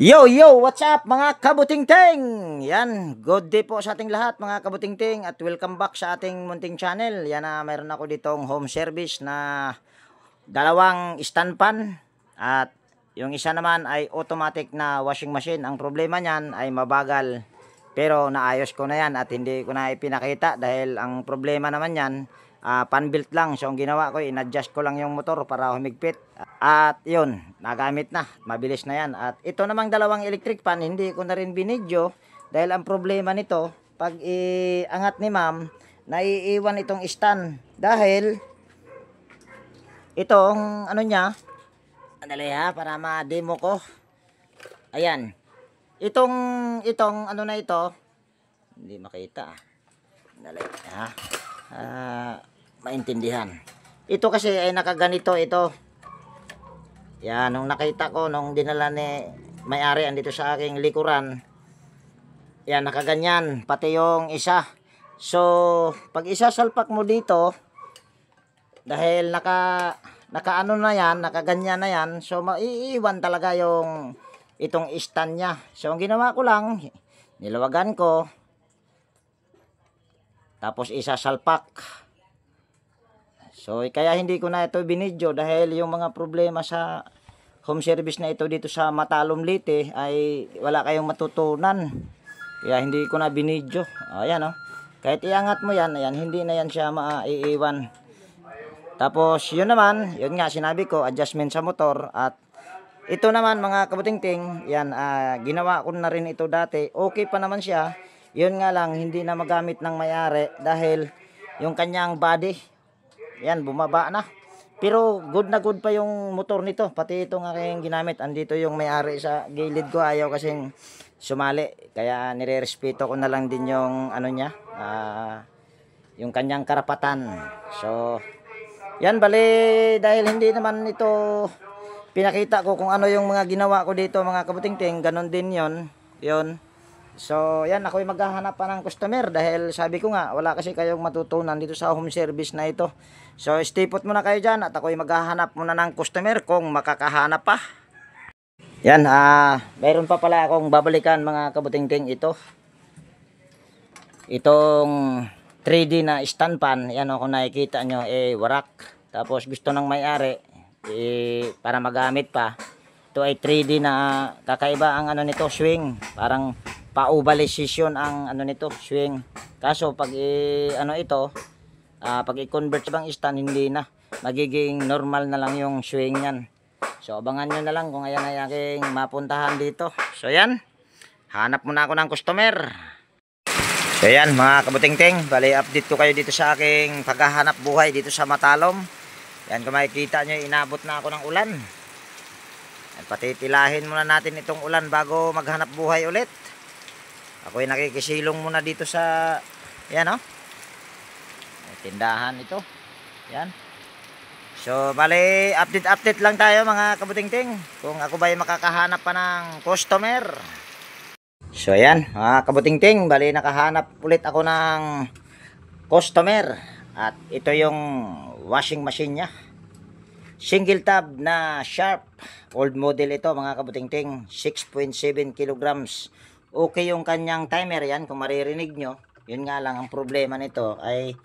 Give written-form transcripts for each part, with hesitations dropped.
Yo, yo, what's up mga kabutingting? Yan, good day po sa ating lahat mga kabutingting at welcome back sa ating munting channel. Yan na, mayroon ako ditong home service na dalawang stand pan at yung isa naman ay automatic na washing machine. Ang problema niyan ay mabagal pero naayos ko na yan at hindi ko na ipinakita dahil ang problema naman yan pan-built lang. So ang ginawa ko, in-adjust ko lang yung motor para humigpit. At yun, nagamit na. Mabilis na yan. At ito namang dalawang electric fan, hindi ko na rin binidyo. Dahil ang problema nito, pag iangat ni ma'am, naiiwan itong stand. Dahil, itong ano niya, andali ha, para ma-demo ko. Ayan. Itong ano na ito, hindi makita. Andali ha. Maintindihan. Ito kasi ay nakaganito ito. Yan, nung nakita ko, nung dinala ni may-ari andito sa aking likuran. Yan, nakaganyan. Pati yung isa. So, pag isasalpak mo dito, dahil nakaano na yan, nakaganyan na yan, so maiiwan talaga yung itong stand niya. So, ang ginawa ko lang, nilawagan ko, tapos isasalpak. So, kaya hindi ko na ito binidyo dahil yung mga problema sa home service na ito dito sa Matalom Leyte ay wala kayong matutunan. Kaya hindi ko na binidyo. Ayan oh. Kahit iangat mo yan, ayan, hindi na yan siya maiiwan. Tapos, yun naman, yun nga sinabi ko, adjustment sa motor. At ito naman mga kabutingting, yan, ginawa ko na rin ito dati. Okay pa naman siya. Yun nga lang, hindi na magamit ng may-ari dahil yung kanyang body, yan, bumaba na. Pero good na good pa yung motor nito. Pati itong aking ginamit. Andito yung may-ari sa gilid ko. Ayaw kasing sumali. Kaya nire-respeto ko na lang din yung ano niya. Yung kanyang karapatan. So, yan bali. Dahil hindi naman ito pinakita ko kung ano yung mga ginawa ko dito mga kabutingting. Ganon din yon. Yun. So, yan, ako'y maghahanap pa ng customer dahil sabi ko nga, wala kasi kayong matutunan dito sa home service na ito. So, stay put muna kayo dyan at ako'y maghahanap muna ng customer kung makakahanap pa. Yan, mayroon pa pala akong babalikan mga kabutingting ito. Itong 3D na stand pan, yan o, kung nakikita nyo, warak. Tapos gusto ng may-ari, para magamit pa. Ito ay 3D na kakaiba ang ano nito, swing. Parang pa-ovalization ang ano nito, swing. Kaso pag ano ito, pag i-convert sa bang stand, hindi na. Magiging normal na lang yung swing yan. So abangan nyo na lang kung ayan ay aking mapuntahan dito. So yan, hanap muna ako ng customer. So yan mga kabutingting, bali update ko kayo dito sa aking paghahanap buhay dito sa Matalom. Yan, kung makikita nyo, inabot na ako ng ulan. Yan, patitilahin muna natin itong ulan bago maghanap buhay ulit. Ako'y nakikisilong muna dito sa yan tindahan ito. Yan. So, bali update lang tayo mga kabutingting kung ako ba'y makakahanap pa ng customer. So, yan mga kabutingting, bali nakahanap ulit ako ng customer. At ito yung washing machine niya. Single tab na Sharp. Old model ito mga kabutingting. 6.7 kilograms. Okay yung kanyang timer yan kung maririnig nyo. Yun nga lang ang problema nito ay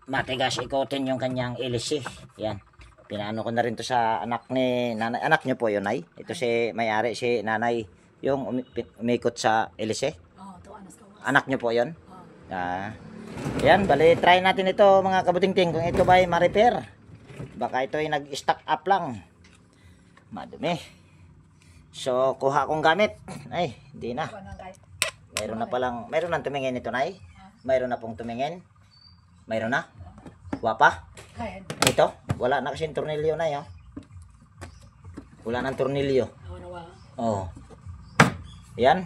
matigas ikotin yung kanyang LC. Yan. Pinaano ko na rin to sa anak ni nanay. Anak nyo po yun ay. Ito si may-ari, si nanay. Yung umikot sa LC. Anak nyo po yun. Yan. Bali try natin ito mga kabutingting kung ito ba ay ma-repair. Baka ito ay nag-stock up lang. Madumi. So, kuha akong gamit. Ay, hindi na. Mayroon na palang, mayroon nang tumingin ito, Nay. Mayroon na pong tumingin. Mayroon na. Wapa. Ito, wala na kasing tornilyo, Nay. Wala nang tornilyo. Oh. Yan.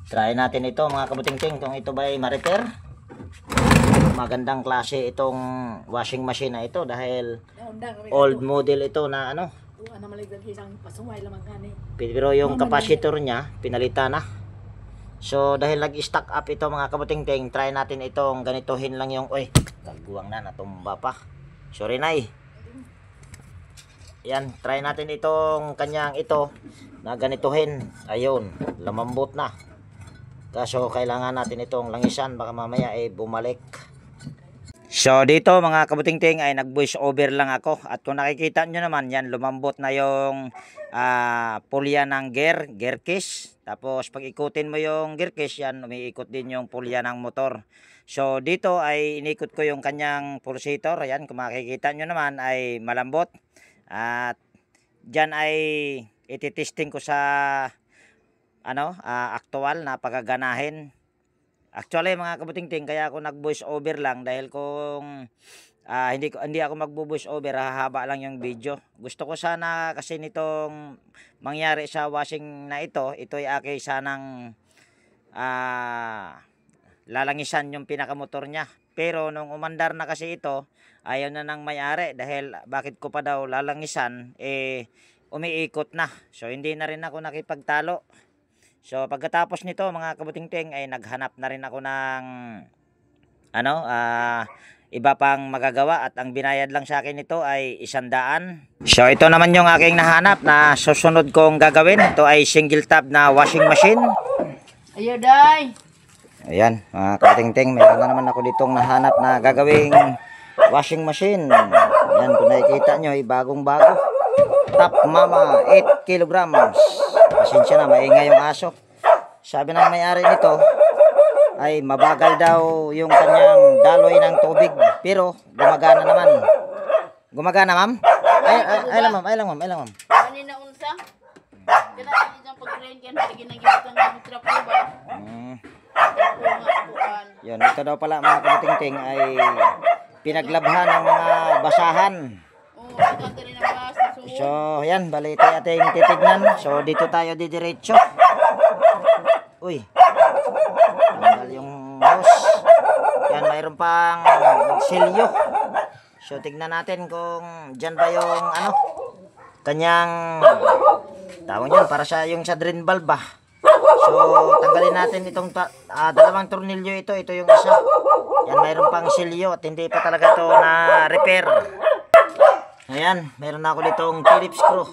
Try natin ito, mga kabutingting, kung ito ba ay ma-repair. Magandang klase itong washing machine na ito dahil old model ito na ano. Pero yung capacitor niya pinalitan na. So dahil nag-stock up ito mga kabutingting, try natin itong ganituhin lang yung kagbuwang na natumba pa. Sorry Nay. Yan, try natin itong kanyang ito na ganituhin. Ayun, lumambot na. Kaso kailangan natin itong langisan, baka mamaya ay bumalik. So dito mga kabuting-ting ay nag voice over lang ako. At kung nakikita nyo naman yan, lumambot na yung pulya ng gear case. Tapos pag ikutin mo yung gear case yan, umiikot din yung pulya ng motor. So dito ay inikot ko yung kanyang pulsator. Ayan, kung makikita nyo naman ay malambot. At dyan ay ititesting ko sa actual na pagaganahin. Actually mga kabuting-ting, kaya ako nag voice over lang dahil kung hindi ako magbo-voice over, hahaba lang yung video. Gusto ko sana kasi nitong mangyari sa washing na ito ay aki sanang lalangisan yung pinakamotor niya. Pero nung umandar na kasi ito, ayaw na ng may-ari dahil bakit ko pa daw lalangisan, umiikot na. So hindi na rin ako nakipagtalo. So pagkatapos nito mga kabuting-ting ay naghanap na rin ako ng iba pang magagawa at ang binayad lang sa akin ito ay 100. So ito naman yung aking nahanap na susunod kong gagawin. Ito ay single tab na washing machine. Ayo day. Ayan mga kabuting-ting, meron na naman ako ditong nahanap na gagawing washing machine. Ayan, kung nakikita nyo ay bagong bago. Top Mama 8 kilograms. Pasensya na, maingay yung aso. Sabi ng may-ari nito ay mabagal daw yung kanyang daloy ng tubig, pero gumagana naman. Gumagana, ma'am? Ay lang ma'am. Kanina unsa? Kana isang pag-train kan ginagitan ng trap ba? Yun, ito daw pala mga kabuting-ting ay pinaglabhan ng mga basahan. Oo, ito rin ang bas. So, yan, bali tayo ating titignan. So, dito tayo didiretso. Uy, tanggal yung hose. Yan, mayroon pang silyo. So, tignan natin kung dyan ba yung kanyang tawag yun, para sa yung sa drain valve ba. So, tanggalin natin itong dalawang tornilyo ito yung isa. Yan, mayroon pang silyo at hindi pa talaga ito na repair. Ayan, meron ako ditong Phillips screw.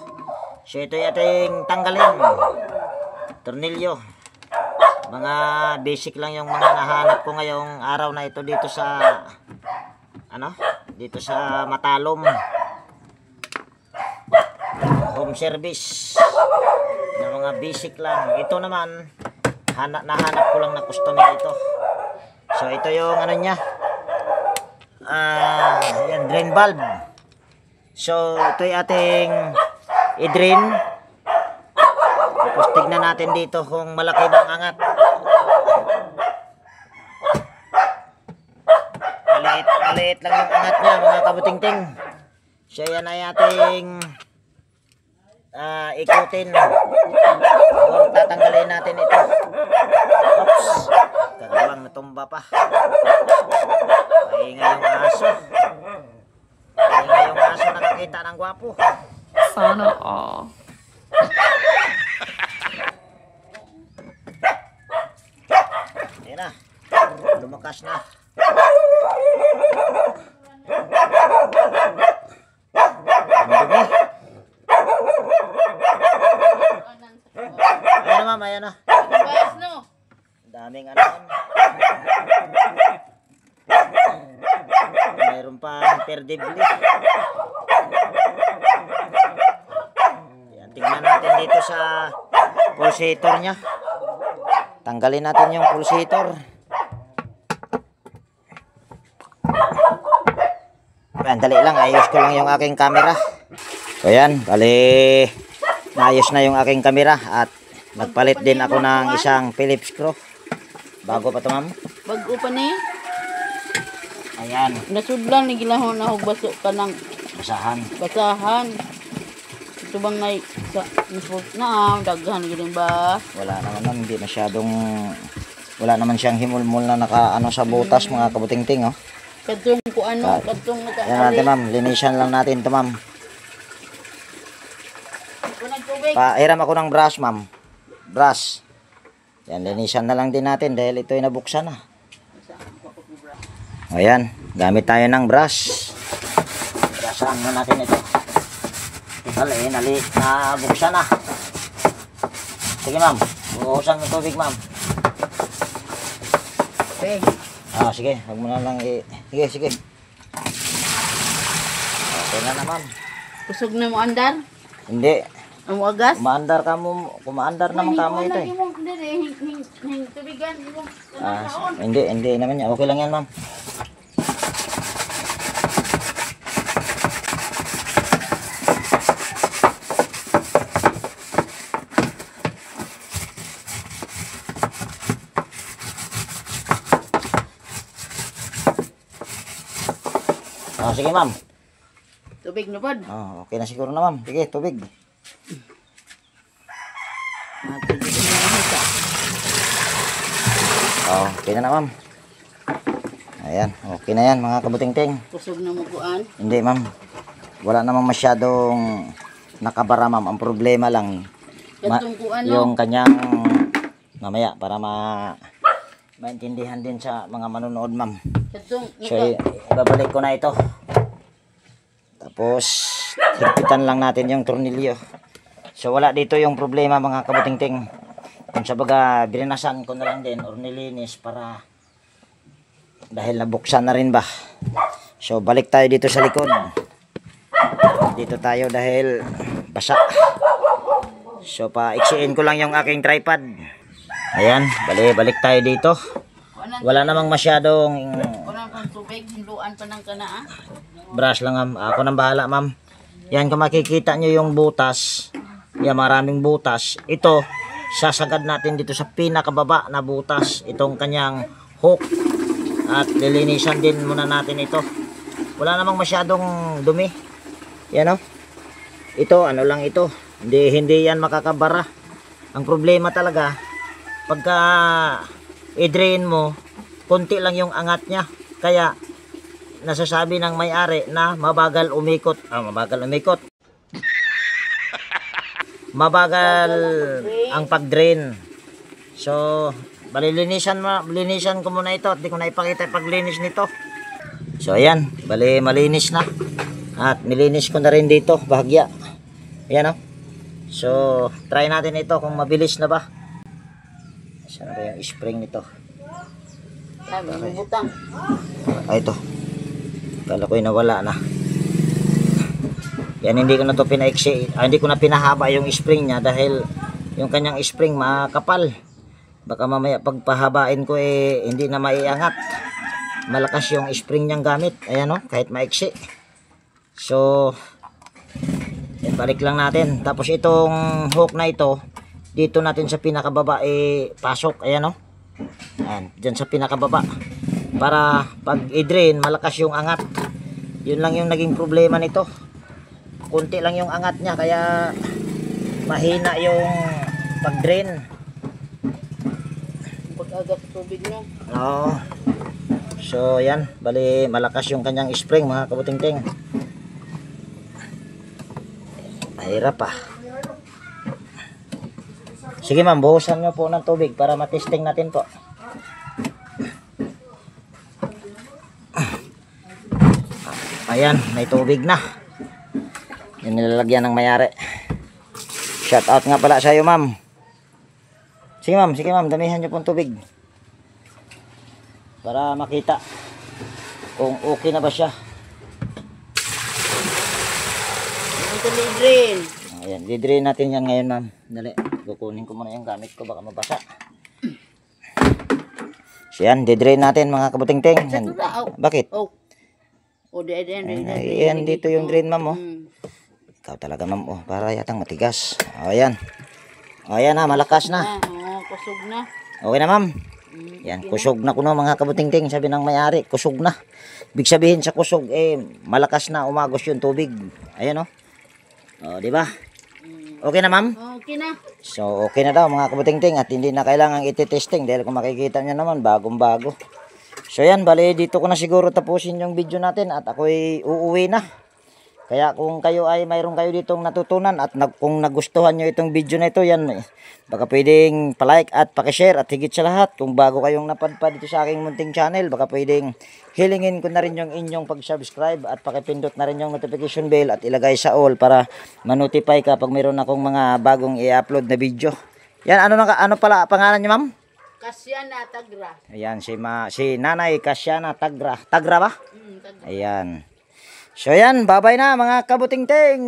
So ito yung ating tanggalin. Tornilyo. Mga basic lang yung mga nahanap ko ngayong araw na ito dito sa dito sa Matalom. Home service. Na mga basic lang. Ito naman nahanap ko lang na customer ito. So ito yung niya. Yan, drain valve. So, ito ay ating i-drain. Tapos tignan natin dito kung malaki bang angat. Maliit lang yung angat niya mga kabuting-ting. So, yan ay ating ikutin. Or tatanggalin natin ito. Oops. Kagawang natumba pa. Paingay yung aso. Ngayong aso nakakita ng gwapo. Sana all. Ayan na. Lumakas na. Ang dumi. Ayan na ma'am, ayan na. Bayas no. Daming mayroon pa perdibli. Yan, tingnan natin dito sa pulsator nya. Tanggalin natin yung pulsator. Dali lang, ayos ko lang yung aking camera. So yan, bali naayos na yung aking camera at nagpalit din ako ng isang Phillips screw. Bago pa ito ma'am. Bago pa ni. Ayan. Nasudlan ni gilahon na baso ka ng basahan. Ito bang daghan giling ba? Wala naman nun, hindi masyadong wala naman siyang himulmul na naka sa butas mga kabuting-ting oh. Kadtong ko kadtong naka. Yan natin ma'am, linisan lang natin ito ma'am. Pairam ako ng brush ma'am. Brush. Yan, linisan na lang din natin dahil ito ay nabuksan na. Ayan, gamit tayo ng brush. Brushan na natin ito. Nabuksan na. Sige ma'am, buhusan ng tubig ma'am. Okay. Sige, huwag mo na lang sige. Okay na ma'am. Kusog na mo andar? Hindi. Ang agas? Kumaandar naman kamo ito eh. Tubigan. Hindi naman yan. Okay lang yan ma'am. Sige ma'am. Tubig na pod. Okay na siguro na ma'am. Sige, tubig. Okay na ma'am. Ayan, okay na yan mga kabuting-ting. Kusog na mo kuan. Hindi ma'am. Wala namang masyadong nakabara ma'am. Ang problema lang yung kanyang mamaya para maintindihan din sa mga manonood ma'am. So, ibabalik ko na ito. Tapos, higpitan lang natin yung tornilyo. So, wala dito yung problema mga kabuting-ting. Kung sa baga, bininasan ko na lang din or nilinis para dahil nabuksan na rin ba. So, balik tayo dito sa likod. Dito tayo dahil basa. So, paiksiin ko lang yung aking tripod. Ayan, balik tayo dito. Wala namang masyadong tubig, hinduan pa ng kanaa. brush lang ma'am. Ako nang bahala ma'am. Yan kung makikita nyo yung butas. Yan maraming butas. Ito, sasagad natin dito sa pinakababa na butas. Itong kanyang hook. At lilinisan din muna natin ito. Wala namang masyadong dumi. Yan o. Ito, ano lang ito. Hindi yan makakabara. Ang problema talaga, pagka i-drain mo, konti lang yung angat niya. Kaya, nasasabi ng may-ari na mabagal umikot. Mabagal ang pag-drain. So, linisan ko muna ito at di ko na ipakita yung paglinis nito. So, ayan. Malinis na. At nilinis ko na rin dito, bahagya. Ayan o. So, try natin ito kung mabilis na ba. Saan ba yung spring nito? Butang. Ito. Kala ko nawala na. Yan, hindi ko na to hindi ko na pinahaba yung spring niya dahil yung kanyang spring makapal. Baka mamaya pagpahabain ko hindi na maiangat. Malakas yung spring niyang gamit. Ayan o, kahit maiksi. So, balik lang natin. Tapos itong hook na ito, dito natin sa pinakababa pasok. Ayan o. Ayan, dyan sa pinakababa. Para pag i-drain, malakas yung angat. Yun lang yung naging problema nito. Kunti lang yung angat niya, kaya mahina yung pag-drain. Pag-agat tubig mo. Oo. So, yan. Bali, malakas yung kanyang spring, mga kabuting-ting. Mahirap pa. Sige ma'am, buhusan nyo po ng tubig para matesting natin po. Ayan, may tubig na. Yung nilalagyan ng mayari. Shout out nga pala sa iyo ma'am. Sige ma'am, damihan nyo pong tubig. Para makita kung okay na ba siya. Drain. Ayan, di-drain natin yan ngayon ma'am. Dali, kukunin ko muna yung gamit ko, baka mabasa. So yan, di-drain natin mga kabuting-ting. Bakit? Ayan, dito yung drain ma'am. Ikaw talaga ma'am, para yatang matigas. Ayan. Ayan na, malakas na. Kusog na. Okay na ma'am. Yan, kusog na kuno mga kabuting-ting, sabi ng may-ari, kusog na. Ibig sabihin sa kusog, malakas na umagos yung tubig. Ayan o. Di ba? Okay na ma'am? Okay na. So, okay na daw mga kabuting-ting at hindi na kailangan iti-testing dahil kung makikita nyo naman, bagong-bago. So, yan, bali dito ko na siguro tapusin yung video natin at ako'y uuwi na. Kaya kung kayo ay mayroon kayo ditong natutunan at kung nagustuhan nyo itong video na ito, yan, baka pwedeng palike at pakishare at higit sa lahat, kung bago kayong napadpad dito sa aking munting channel, baka pwedeng hilingin ko na rin yung inyong pag-subscribe at pakipindot na rin yung notification bell at ilagay sa all para ma-notify ka pag mayroon akong mga bagong i-upload na video. Yan, ano pala pangalan niyo, ma'am? Kasyana Tagra. Ayan, si Nanay Kasyana Tagra. Tagra ba? Tagra. Ayan. So yan, bye-bye na mga kabuting-ting.